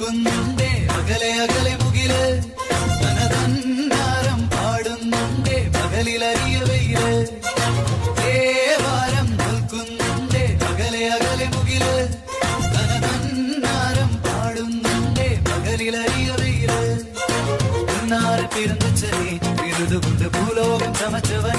നിൽക്കുന്നുണ്ടേ അകലെ അകലെ മുകില് തനതന്നാരം പാടുന്നുണ്ടേ പകലിലറിയ വെയില് ദേവാരം നിൽക്കുന്നുണ്ടേ അകലെ അകലെ മുകില് തനതന്നാരം പാടുന്നുണ്ടേ പകലിലറിയ വെയില് പിറന്ന ചലി എഴുതുകൊണ്ട് ഭൂലോകം ചമച്ചവൻ